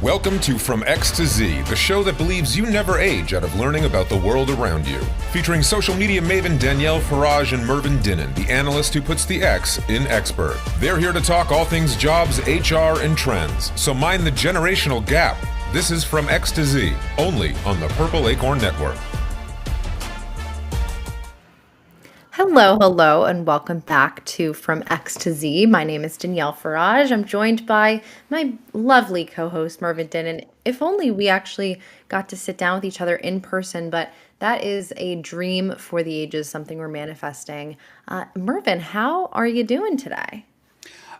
Welcome to From X to Z, the show that believes you never age out of learning about the world around you. Featuring social media maven Danielle, Farage, and Mervyn Dinnen, the analyst who puts the X in expert. They're here to talk all things jobs, HR, and trends. So mind the generational gap. This is From X to Z, only on the Purple Acorn Network. Hello, and welcome back to From X to Z. My name is Danielle Farage. I'm joined by my lovely co-host, Mervyn Dinnen. If only we actually got to sit down with each other in person, but that is a dream for the ages, something we're manifesting. Mervyn, how are you doing today?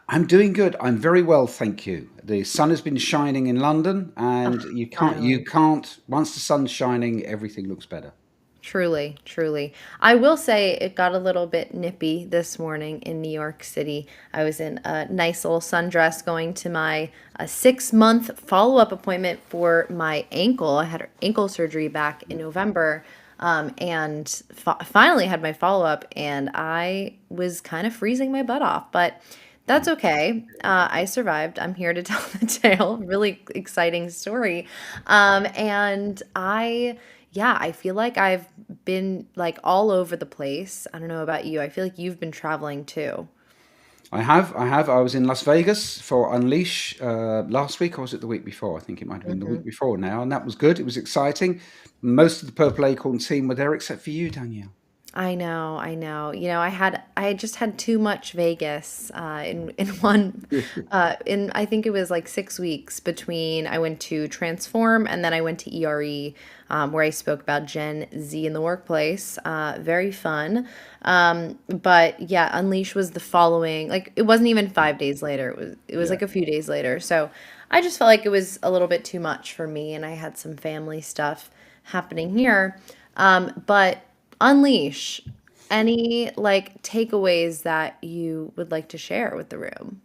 I'm doing good. I'm very well, thank you. The sun has been shining in London, and you Finally. can't, once the sun's shining, everything looks better. Truly, truly. I will say it got a little bit nippy this morning in New York City. I was in a nice little sundress going to my 6-month follow-up appointment for my ankle. I had ankle surgery back in November, and finally had my follow-up, and I was kind of freezing my butt off, but that's okay. I survived. I'm here to tell the tale. Really exciting story. And yeah, I feel like I've been like all over the place. I don't know about you. I feel like you've been traveling too. I have. I was in Las Vegas for Unleash last week, or was it the week before? I think it might have been the week before now, and that was good. It was exciting. Most of the Purple Acorn team were there, except for you, Danielle. I know, I know. I had just had too much Vegas in one in I think it was like 6 weeks between I went to Transform and then I went to ERE, where I spoke about Gen Z in the workplace. Very fun. But yeah, Unleash was the following, like it wasn't even 5 days later. It was Yeah. like a few days later. So I just felt like it was a little bit too much for me, and I had some family stuff happening here. But Unleash, any like takeaways that you would like to share with the room?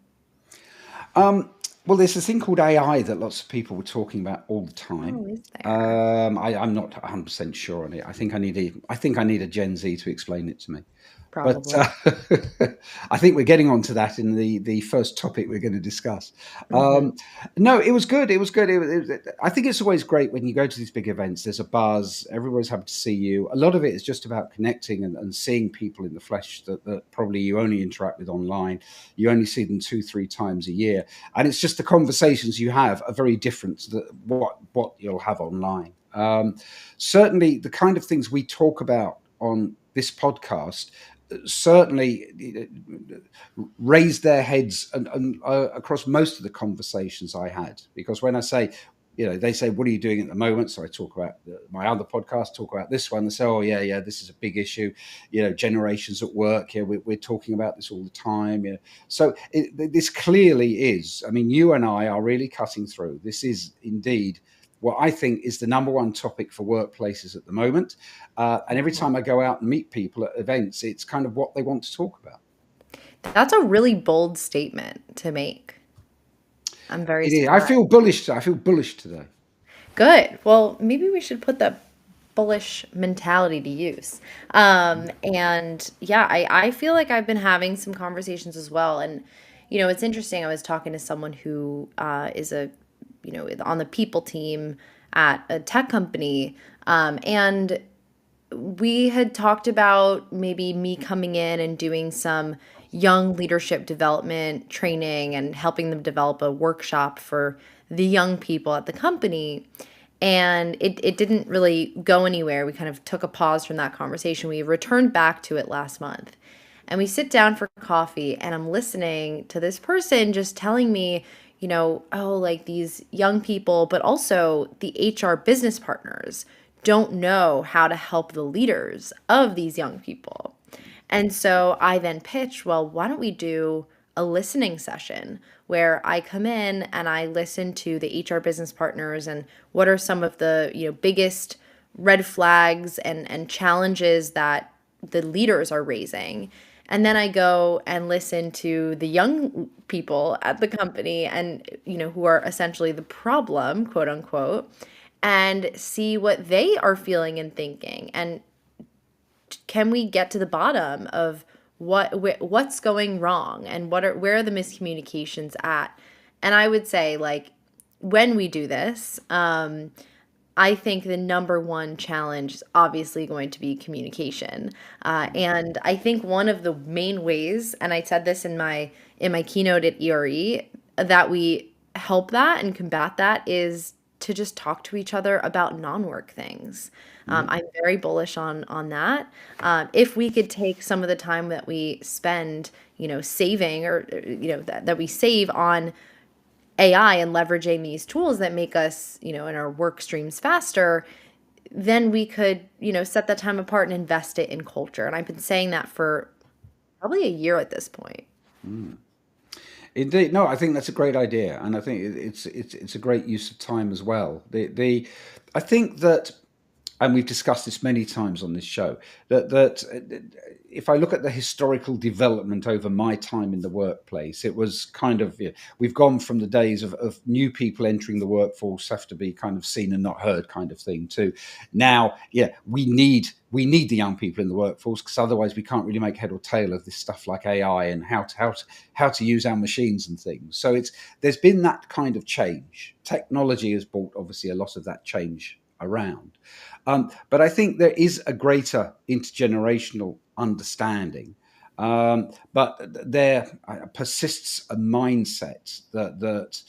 Well, there's a thing called AI that lots of people were talking about all the Oh, time. is there? I'm not 100% sure on it. I think I need a Gen Z to explain it to me. But Probably. I think we're getting onto that in the first topic we're going to discuss. Hmm. No, it was good. It was good. I think it's always great when you go to these big events. There's a buzz. Everyone's happy to see you. A lot of it is just about connecting and seeing people in the flesh that probably you only interact with online. You only see them 2-3 times a year, and it's just the conversations you have are very different to what you'll have online. Certainly, the kind of things we talk about on this podcast certainly raised their heads and across most of the conversations I had. Because when I say, they say, "What are you doing at the moment?" So I talk about my other podcast, talk about this one. They say, "Oh yeah, this is a big issue." Generations at work. Yeah, we're talking about this all the time. Yeah, so this clearly is. I mean, you and I are really cutting through. This is indeed what I think is the number one topic for workplaces at the moment. And every time I go out and meet people at events, it's kind of what they want to talk about. That's a really bold statement to make. I'm very It is. I surprised. feel bullish. I feel bullish today. Good. Well, maybe we should put that bullish mentality to use. And yeah, I feel like I've been having some conversations as well. And, it's interesting. I was talking to someone who is on the people team at a tech company. And we had talked about maybe me coming in and doing some young leadership development training and helping them develop a workshop for the young people at the company. And it didn't really go anywhere. We kind of took a pause from that conversation. We returned back to it last month. And we sit down for coffee, and I'm listening to this person just telling me, oh, like these young people, but also the HR business partners don't know how to help the leaders of these young people. And so I then pitched, well, why don't we do a listening session where I come in and I listen to the HR business partners and what are some of the, biggest red flags and challenges that the leaders are raising. And then I go and listen to the young people at the company and, who are essentially the problem, quote unquote, and see what they are feeling and thinking. And can we get to the bottom of what's going wrong and where are the miscommunications at? And I would say, like, when we do this, I think the number one challenge is obviously going to be communication. And I think one of the main ways, and I said this in my keynote at ERE, that we help that and combat that is to just talk to each other about non-work things. I'm very bullish on that. If we could take some of the time that we spend, saving or that we save on AI and leveraging these tools that make us, in our work streams faster, then we could, set that time apart and invest it in culture. And I've been saying that for probably a year at this point. Indeed, no, I think that's a great idea, and I think it's a great use of time as well. I think that, and we've discussed this many times on this show, that if I look at the historical development over my time in the workplace, it was kind of, we've gone from the days of new people entering the workforce have to be kind of seen and not heard kind of thing to now, we need the young people in the workforce, because otherwise we can't really make head or tail of this stuff like AI and how to use our machines and things. So there's been that kind of change. Technology has brought obviously a lot of that change around. But I think there is a greater intergenerational understanding. But there persists a mindset that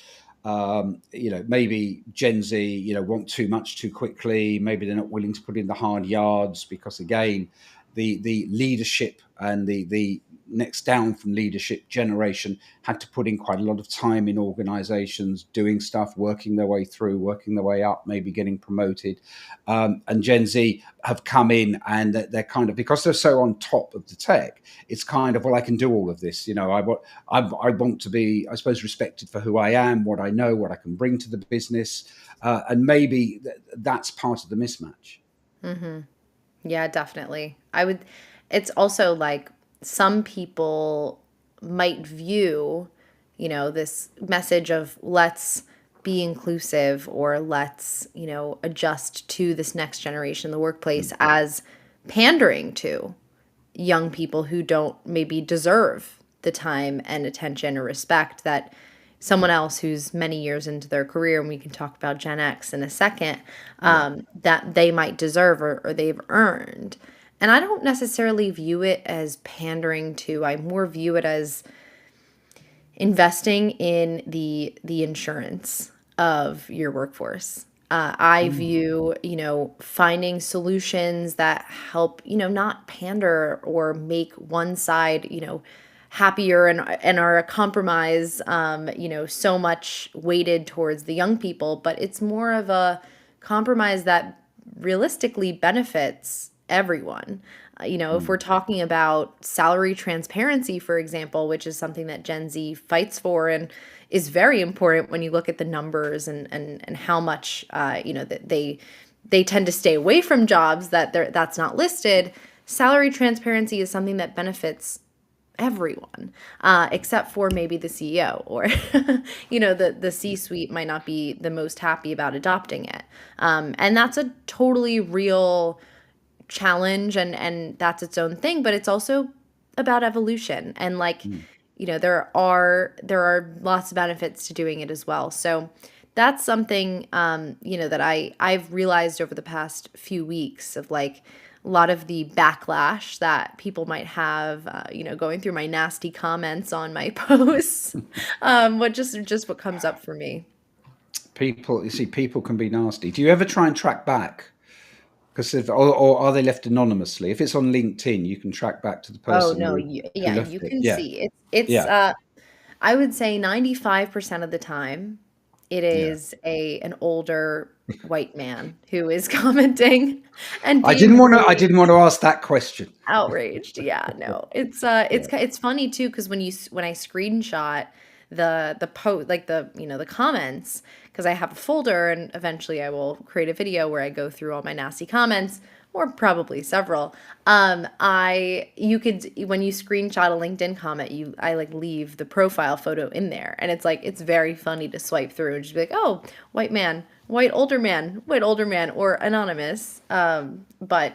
maybe Gen Z, want too much too quickly. Maybe they're not willing to put in the hard yards because, again, the leadership and the next down from leadership generation had to put in quite a lot of time in organizations, doing stuff, working their way through, working their way up, maybe getting promoted. And Gen Z have come in, and they're kind of, because they're so on top of the tech, it's kind of, well, I can do all of this. I want to be, I suppose, respected for who I am, what I know, what I can bring to the business. And maybe that's part of the mismatch. Mm-hmm. Yeah, definitely. It's also like some people might view, this message of let's be inclusive or let's, adjust to this next generation in the workplace as pandering to young people who don't maybe deserve the time and attention or respect that someone else who's many years into their career, and we can talk about Gen X in a second, that they might deserve or they've earned. And I don't necessarily view it as pandering to, I more view it as investing in the insurance of your workforce. I view, finding solutions that help, not pander or make one side, happier and are a compromise, so much weighted towards the young people, but it's more of a compromise that realistically benefits everyone. If we're talking about salary transparency, for example, which is something that Gen Z fights for and is very important when you look at the numbers and how much, that they tend to stay away from jobs that's not listed. Salary transparency is something that benefits everyone, except for maybe the CEO or, the C-suite might not be the most happy about adopting it. And that's a totally real challenge and that's its own thing, but it's also about evolution. And there are lots of benefits to doing it as well. So that's something, that I've realized over the past few weeks of a lot of the backlash that people might have, going through my nasty comments on my posts, what comes up for me. People can be nasty. Do you ever try and track back? Because or are they left anonymously? If it's on LinkedIn, you can track back to the person. Oh no, who you left it. can Yeah. see it's Yeah. I would say 95% of the time it is an older white man who is commenting and I being didn't want really to ask that question. outraged. Yeah, no. It's funny too, because when I screenshot the post, the comments, because I have a folder and eventually I will create a video where I go through all my nasty comments, or probably several. You could, when you screenshot a LinkedIn comment, I leave the profile photo in there, and it's very funny to swipe through and just be like, oh, white man, white older man, or anonymous. But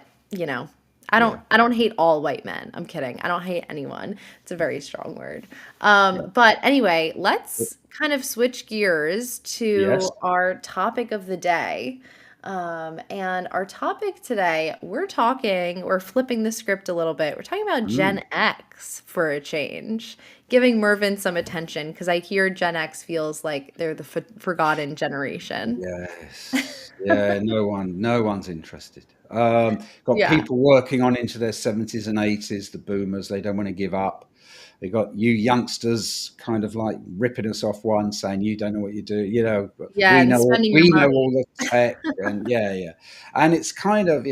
Yeah. I don't hate all white men. I'm kidding. I don't hate anyone. It's a very strong word. Yeah. But anyway, let's kind of switch gears Yes. to our topic of the day. And our topic today, we're flipping the script a little bit. We're talking about Mm. Gen X for a change, giving Mervyn some attention because I hear Gen X feels like they're the forgotten generation. Yes. Yeah. No one's interested. Got Yeah. people working on into their 70s and 80s, the boomers, they don't want to give up. They got you youngsters kind of like ripping us off one, saying you don't know what you do. But Yeah, and spending your we know money. all the tech, and yeah. And it's kind of,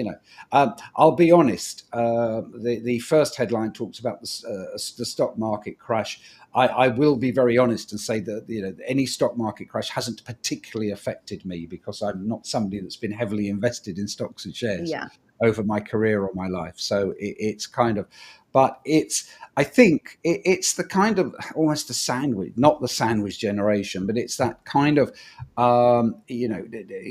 I'll be honest. The first headline talks about the stock market crash. I will be very honest and say that any stock market crash hasn't particularly affected me because I'm not somebody that's been heavily invested in stocks and shares Yeah. over my career or my life. So it's kind of, but I think it's the kind of almost the sandwich, not the sandwich generation, but it's that kind of,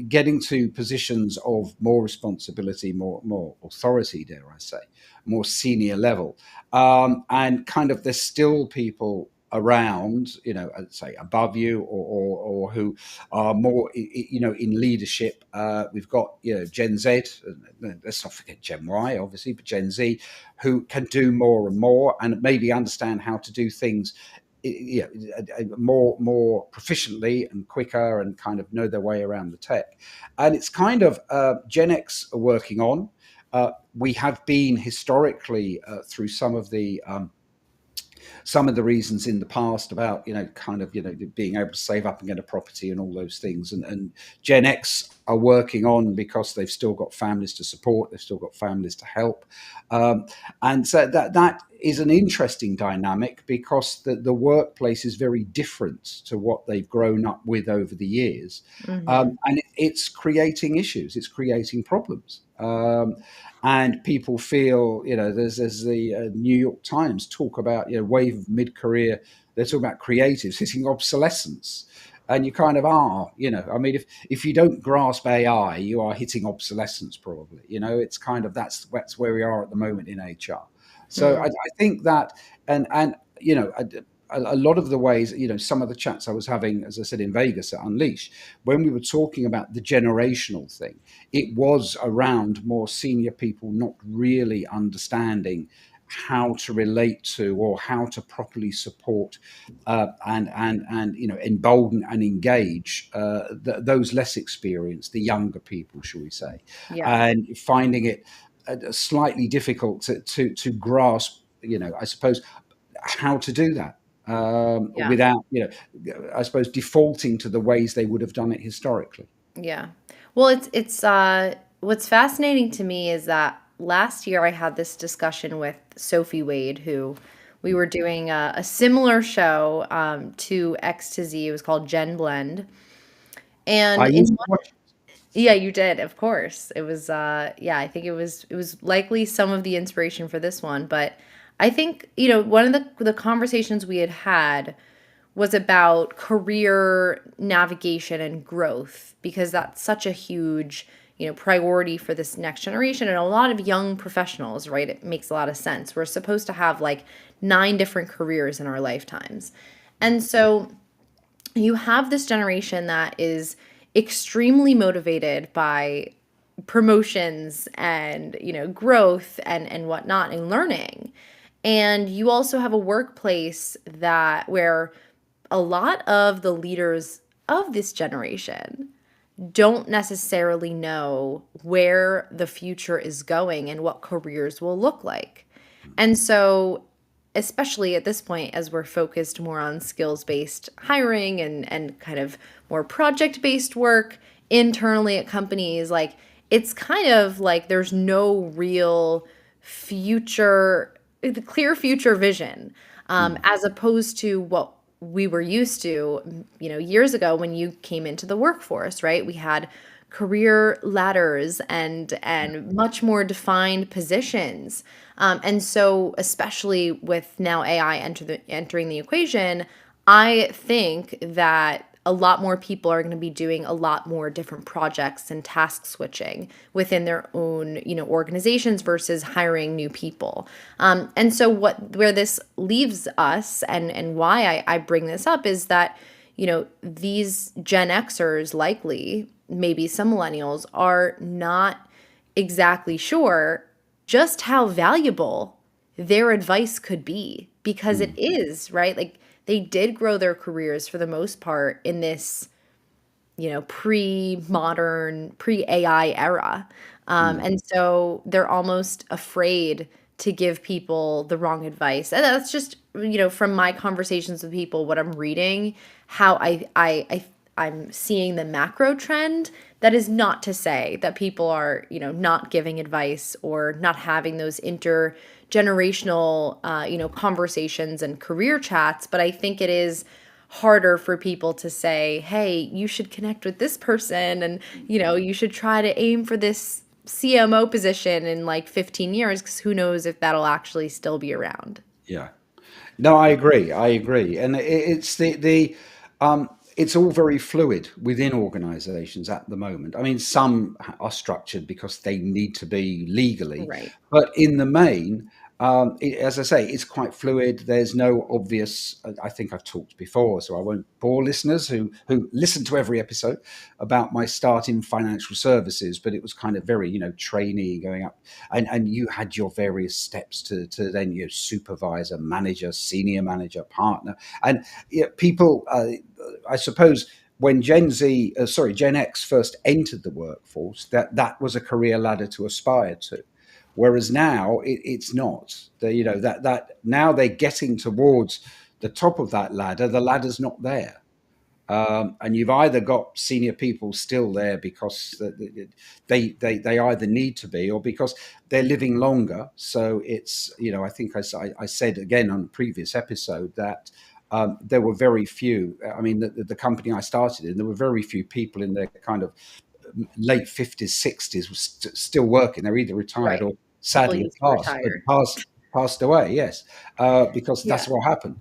getting to positions of more responsibility, more authority, dare I say, more senior level, and kind of there's still people around, I'd say above you or who are more, in leadership. We've got, Gen Z, let's not forget Gen Y, obviously, but Gen Z, who can do more and more and maybe understand how to do things more proficiently and quicker and kind of know their way around the tech. And it's kind of Gen X are working on. We have been historically through some of the reasons in the past about being able to save up and get a property and all those things, and Gen X are working on because they've still got families to support, they've still got families to help, um, and so that is an interesting dynamic because the workplace is very different to what they've grown up with over the years, Hmm. and it's creating issues, it's creating problems. And people feel, there's the New York Times talk about, wave of mid-career. They're talking about creatives hitting obsolescence, and you kind of are, I mean, if you don't grasp AI, you are hitting obsolescence probably. It's kind of that's where we are at the moment in HR. So I think that, and a lot of the ways, some of the chats I was having, as I said, in Vegas at Unleash, when we were talking about the generational thing, it was around more senior people not really understanding how to relate to or how to properly support and embolden and engage those less experienced, the younger people, shall we say, Yeah. and finding it slightly difficult to grasp, I suppose, how to do that Yeah. without, I suppose, defaulting to the ways they would have done it historically. Yeah. Well, it's what's fascinating to me is that last year I had this discussion with Sophie Wade, who we were doing a similar show to X to Z. It was called Gen Blend. And I in used to one, watch. yeah, you did, of course. It was yeah, I think it was likely some of the inspiration for this one, but I think, one of the conversations we had was about career navigation and growth because that's such a huge, priority for this next generation and a lot of young professionals, right? It makes a lot of sense. We're supposed to have like 9 different careers in our lifetimes. And so you have this generation that is extremely motivated by promotions and growth and whatnot and learning, and you also have a workplace that where a lot of the leaders of this generation don't necessarily know where the future is going and what careers will look like. And so, especially at this point, as we're focused more on skills based hiring and kind of more project based work internally at companies, like it's kind of like there's no real future, the clear future vision, Mm. as opposed to what we were used to, years ago when you came into the workforce, right? We had career ladders and much more defined positions. And so, especially with now AI entering the equation, I think that a lot more people are going to be doing a lot more different projects and task switching within their own, organizations versus hiring new people. And so where this leaves us and why I bring this up is that, these Gen Xers, likely, maybe some millennials, are not exactly sure just how valuable their advice could be, because it is, right? Like, they did grow their careers for the most part in this, pre-modern, pre-AI era. And so they're almost afraid to give people the wrong advice. And that's just, from my conversations with people, what I'm reading, how I'm seeing the macro trend. That is not to say that people are, not giving advice or not having those intergenerational, conversations and career chats. But I think it is harder for people to say, hey, you should connect with this person, and, you should try to aim for this CMO position in like 15 years, because who knows if that'll actually still be around. Yeah. No, I agree. And it's all very fluid within organizations at the moment. I mean, some are structured because they need to be legally, Right. but in the main, as I say, it's quite fluid. There's no obvious. I think I've talked before, so I won't bore listeners who listen to every episode about my start in financial services. But it was kind of very, trainee going up, and you had your various steps to then supervisor, manager, senior manager, partner, and people. I suppose when Gen X first entered the workforce, that was a career ladder to aspire to. Whereas now it's not. That now they're getting towards the top of that ladder. The ladder's not there, and you've either got senior people still there because they either need to be, or because they're living longer. So it's I think I said again on the previous episode that. There were very few. I mean, the company I started in, there were very few people in their kind of late 50s, 60s were still working. They're either retired Right. or People sadly used to retire. passed away. Yes, because that's Yeah. what happened.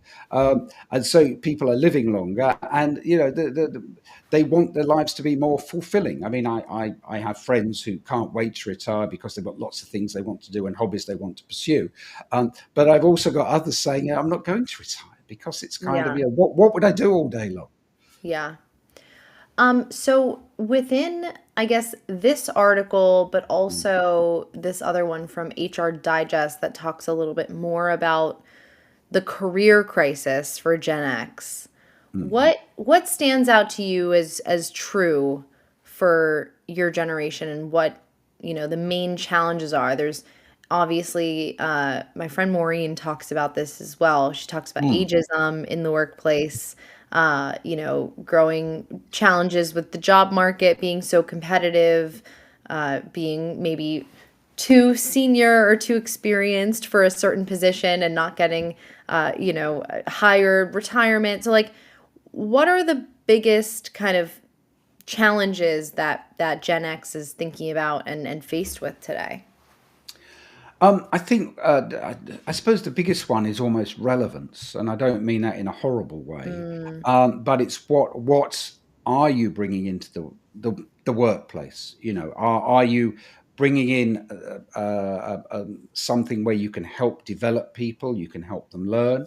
And so people are living longer, and they want their lives to be more fulfilling. I mean, I have friends who can't wait to retire because they've got lots of things they want to do and hobbies they want to pursue. But I've also got others saying, I'm not going to retire because it's kind of, Yeah. what would I do all day long? Yeah. So within, I guess, this article, but also this other one from HR Digest that talks a little bit more about the career crisis for Gen X, Mm. what stands out to you as true for your generation, and what, the main challenges are? There's obviously, my friend Maureen talks about this as well. She talks about Mm. ageism in the workplace, growing challenges with the job market being so competitive, being maybe too senior or too experienced for a certain position and not getting, hired, retirement. So, like, what are the biggest kind of challenges that Gen X is thinking about and faced with today? I think, I suppose the biggest one is almost relevance, and I don't mean that in a horrible way, Mm, but it's what are you bringing into the workplace? Are you bringing in something where you can help develop people, you can help them learn?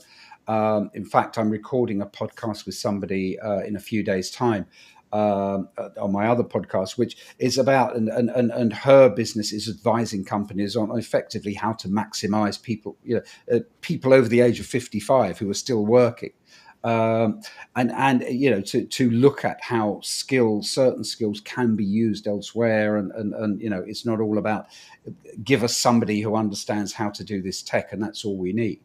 In fact, I'm recording a podcast with somebody in a few days' time, on my other podcast, which is about, and her business is advising companies on effectively how to maximize people, people over the age of 55 who are still working. And to look at how certain skills can be used elsewhere, and it's not all about give us somebody who understands how to do this tech and that's all we need.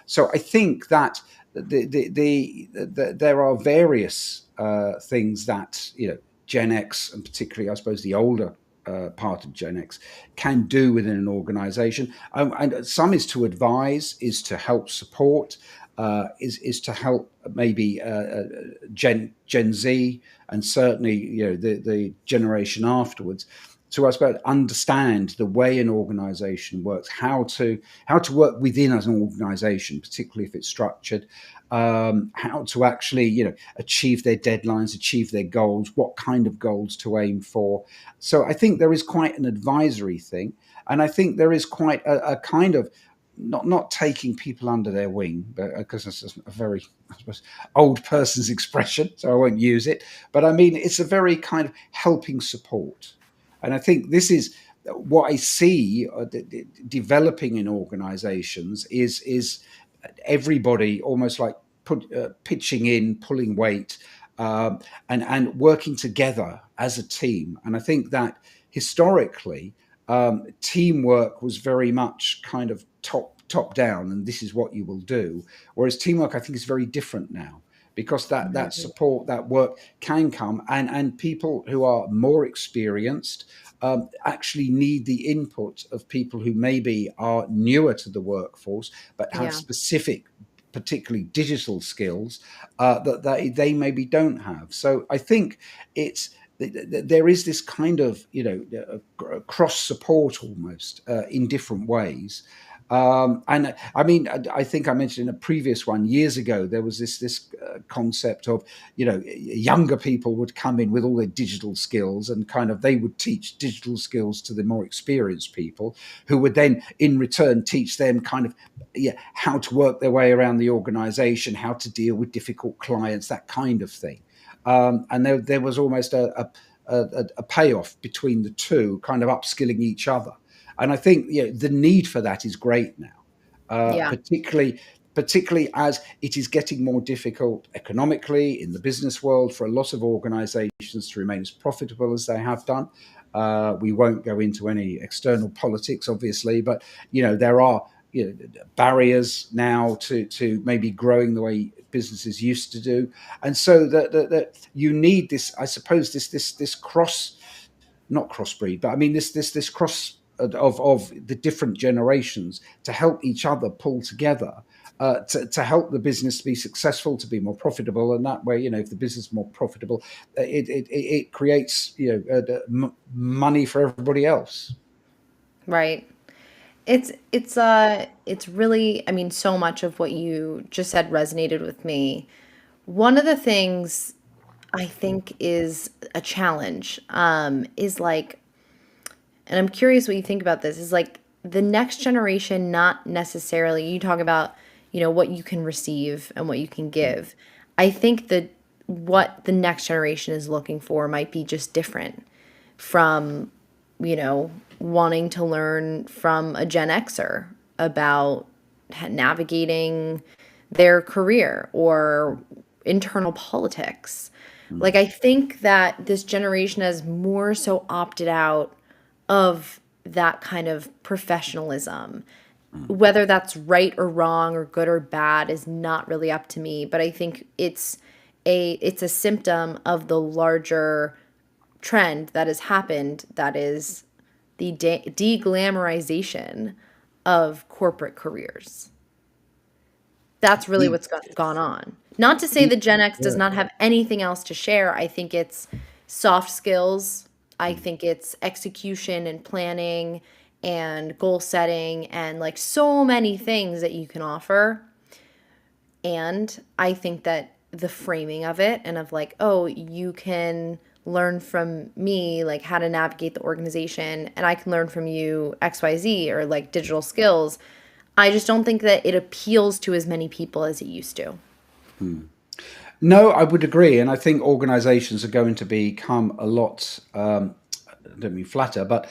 So I think that there are various things that Gen X, and particularly I suppose the older part of Gen X, can do within an organization. And some is to advise, is to help support, is to help maybe Gen Z, and certainly the generation afterwards. I suppose understand the way an organization works, how to work within as an organization, particularly if it's structured, how to actually, achieve their deadlines, achieve their goals, what kind of goals to aim for. So I think there is quite an advisory thing, and I think there is quite a kind of not taking people under their wing, but because this is a very, I suppose, old person's expression, so I won't use it. But I mean, it's a very kind of helping support, and I think this is what I see developing in organisations is everybody almost like pitching in, pulling weight, and working together as a team. And I think that historically, teamwork was very much kind of top down, and this is what you will do. Whereas teamwork, I think, is very different now, because that support, that work can come, and people who are more experienced actually need the input of people who maybe are newer to the workforce but have Yeah. specific, particularly digital skills that they maybe don't have. So I think there is this kind of cross support almost in different ways. And I mean, I think I mentioned in a previous one years ago, there was this concept of, younger people would come in with all their digital skills, and kind of they would teach digital skills to the more experienced people, who would then in return teach them kind of how to work their way around the organization, how to deal with difficult clients, that kind of thing. And there was almost a payoff between the two, kind of upskilling each other. And I think the need for that is great now, Yeah. particularly as it is getting more difficult economically in the business world for a lot of organizations to remain as profitable as they have done. We won't go into any external politics, obviously, but there are barriers now to maybe growing the way businesses used to do. And so that you need this, I suppose, this cross, not crossbreed, but I mean this cross of the different generations to help each other pull together, to help the business be successful, to be more profitable. And that way, if the business is more profitable, it creates money for everybody else. Right. It's really, I mean, so much of what you just said resonated with me. One of the things I think is a challenge, is like, and I'm curious what you think about this, is like the next generation, not necessarily, you talk about, what you can receive and what you can give. I think that what the next generation is looking for might be just different from, wanting to learn from a Gen Xer about navigating their career or internal politics. Like, I think that this generation has more so opted out of that kind of professionalism. Whether that's right or wrong or good or bad is not really up to me, but I think it's a symptom of the larger trend that has happened, that is the de-glamorization of corporate careers. That's really what's gone on. Not to say that Gen X does not have anything else to share. I think it's soft skills. I think it's execution and planning and goal setting and like so many things that you can offer. And I think that the framing of it, and of like, oh, you can learn from me like how to navigate the organization, and I can learn from you XYZ, or like digital skills. I just don't think that it appeals to as many people as it used to. No, I would agree, and I think organisations are going to become a lot. I don't mean flatter, but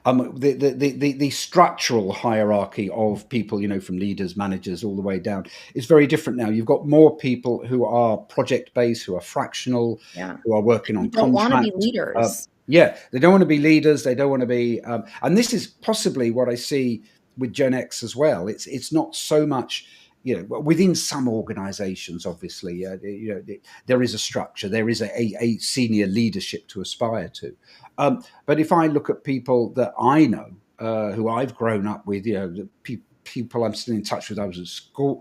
the structural hierarchy of people, from leaders, managers, all the way down, is very different now. You've got more people who are project based, who are fractional, Yeah. who are working You on don't want to be contract. leaders. Yeah, they don't want to be leaders. They don't want to be, and this is possibly what I see with Gen X as well. It's not so much, within some organisations, obviously, there is a structure, there is a senior leadership to aspire to. But if I look at people that I know, who I've grown up with, people I'm still in touch with, I was at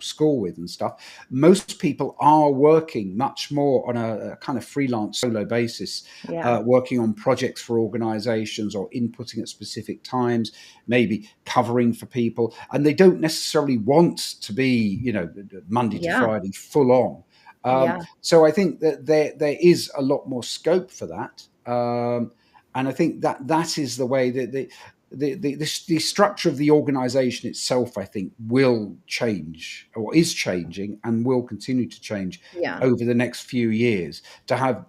school with and stuff, most people are working much more on a kind of freelance solo basis, Yeah. working on projects for organizations or inputting at specific times, maybe covering for people. And they don't necessarily want to be, Monday to Yeah. Friday full on. Yeah. So I think that there is a lot more scope for that. And I think that is the way that the structure of the organization itself, I think, will change or is changing and will continue to change Yeah. over the next few years, to have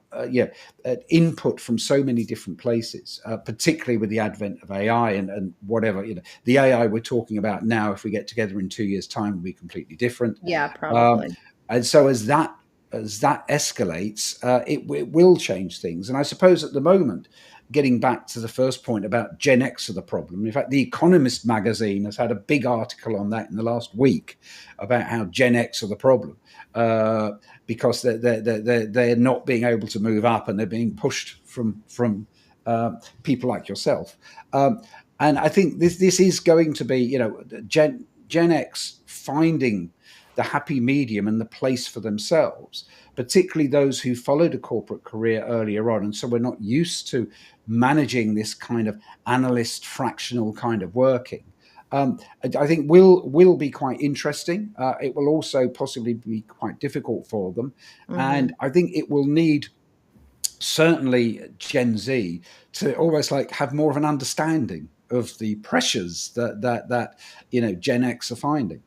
input from so many different places, particularly with the advent of AI and whatever, the AI we're talking about now, if we get together in 2 years' time, will be completely different. Yeah, Um, probably. and so as that escalates, it will change things. And I suppose at the moment, getting back to the first point about Gen X are the problem. In fact, The Economist magazine has had a big article on that in the last week about how Gen X are the problem, because they're not being able to move up and they're being pushed from people like yourself. And I think this is going to be, Gen X finding the happy medium and the place for themselves, particularly those who followed a corporate career earlier on. And so we're not used to managing this kind of analyst fractional kind of working. I think will be quite interesting. It will also possibly be quite difficult for them. Hmm. And I think it will need certainly Gen Z to almost like have more of an understanding of the pressures that Gen X are finding.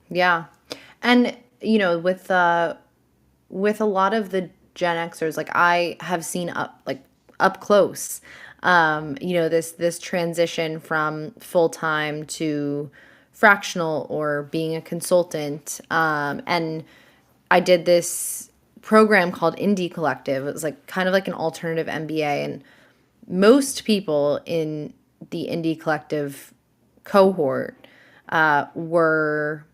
Yeah. And with a lot of the Gen Xers, like I have seen up close, this transition from full time to fractional or being a consultant. And I did this program called Indie Collective. It was like kind of like an alternative MBA, and most people in the Indie Collective cohort were,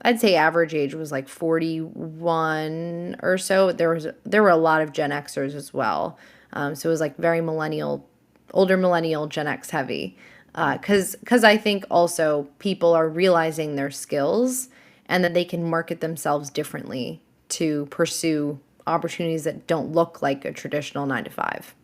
I'd say average age was like 41 or so. There were a lot of Gen Xers as well. So it was like very millennial, older millennial Gen X heavy. Because I think also people are realizing their skills and that they can market themselves differently to pursue opportunities that don't look like a traditional 9 to 5.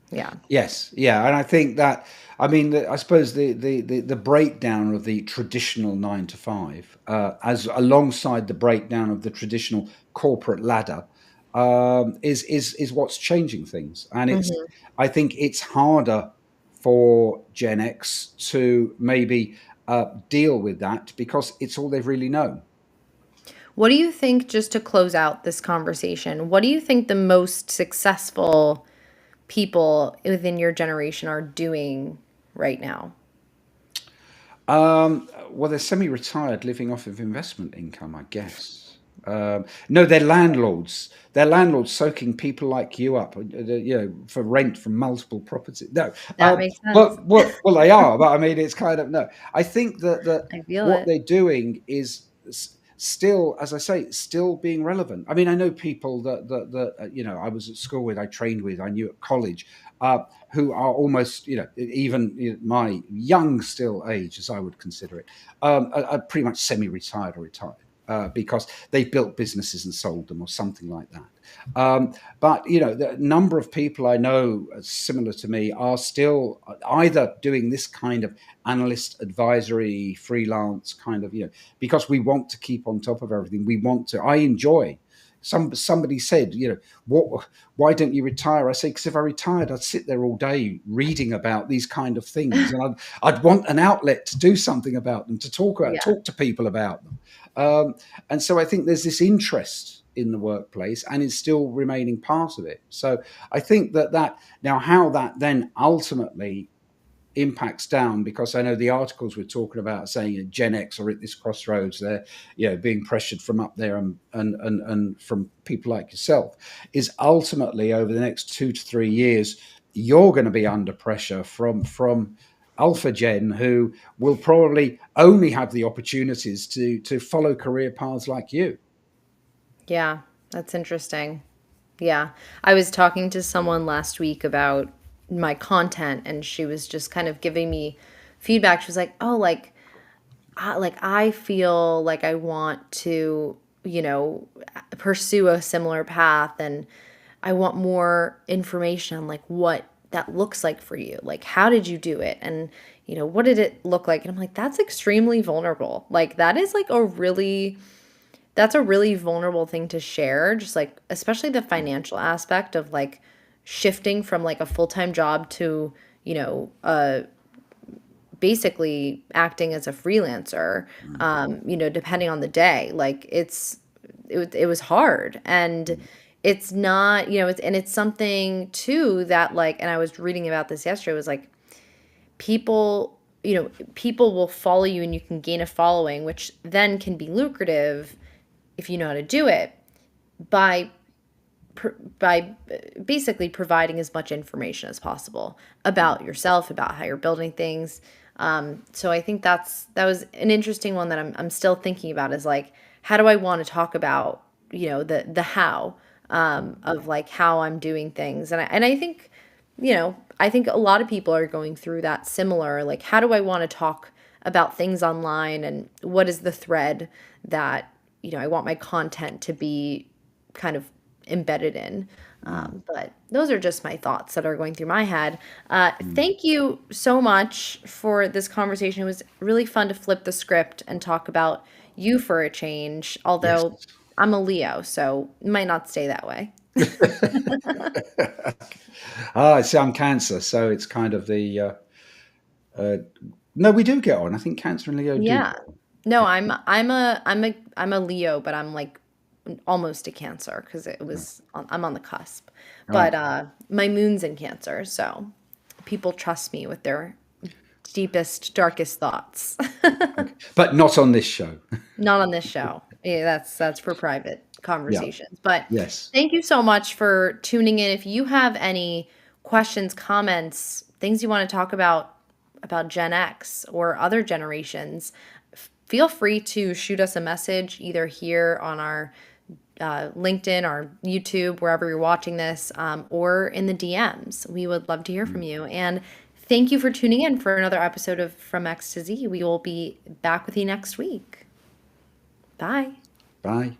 Yeah. Yes, yeah, and I think that, I mean, I suppose the breakdown of the traditional 9 to 5, as alongside the breakdown of the traditional corporate ladder, is what's changing things, and Hmm. I think it's harder for Gen X to maybe deal with that because it's all they've really known. What do you think, just to close out this conversation, what do you think the most successful people within your generation are doing right now? Well, they're semi-retired, living off of investment income, I guess. No, they're landlords. They're landlords soaking people like you up, for rent from multiple properties. No, That makes sense. well, they are, but I mean, it's kind of no. I think that I feel what it. they're doing is still, as I say, still being relevant. I mean, I know people that I was at school with, I trained with, I knew at college, who are almost, even my young still age, as I would consider it, are pretty much semi-retired or retired. Because they've built businesses and sold them or something like that. But the number of people I know similar to me are still either doing this kind of analyst advisory freelance kind of, because we want to keep on top of everything. We want to. I enjoy. Somebody said, why don't you retire? I say, because if I retired, I'd sit there all day reading about these kind of things, and I'd want an outlet to do something about them, to talk Yeah. to people about them. And so I think there's this interest in the workplace and is still remaining part of it. So I think that now, how that then ultimately impacts down, because I know the articles we're talking about saying Gen X are at this crossroads, they're being pressured from up there and from people like yourself, is ultimately over the next 2 to 3 years you're going to be under pressure from Alpha Gen, who will probably only have the opportunities to follow career paths like you. Yeah, that's interesting. Yeah. I was talking to someone last week about my content, and she was just kind of giving me feedback. She was like, "Oh, like I feel like I want to, pursue a similar path, and I want more information on like what that looks like for you. Like, how did you do it? And, what did it look like? And I'm like, that's extremely vulnerable. Like, that is like that's a really vulnerable thing to share. Just like, especially the financial aspect of like shifting from like a full-time job to, basically acting as a freelancer, depending on the day. Like it was hard, and it's not, it's something too that like, and I was reading about this yesterday, was like people, people will follow you and you can gain a following, which then can be lucrative if you know how to do it by by basically providing as much information as possible about yourself, about how you're building things. So I think that was an interesting one that I'm still thinking about, is like, how do I want to talk about, the how, of like how I'm doing things. And I think, I think a lot of people are going through that similar, like, how do I want to talk about things online, and what is the thread that, I want my content to be kind of embedded in. But those are just my thoughts that are going through my head. Thank you so much for this conversation. It was really fun to flip the script and talk about you for a change, Yes. although I'm a Leo, so it might not stay that way. See, I'm Cancer, so it's kind of the. No, we do get on. I think Cancer and Leo do Yeah. get on. No, I'm a Leo, but I'm like almost a Cancer because I'm on the cusp. But my moon's in Cancer, so people trust me with their deepest, darkest thoughts. But not on this show. Not on this show. Yeah, that's for private conversations. But Yes. thank you so much for tuning in. If you have any questions, comments, things you want to talk about Gen X or other generations, feel free to shoot us a message either here on our LinkedIn or YouTube, wherever you're watching this, or in the DMs. We would love to hear from you. And thank you for tuning in for another episode of From X to Z. We will be back with you next week. Bye. Bye.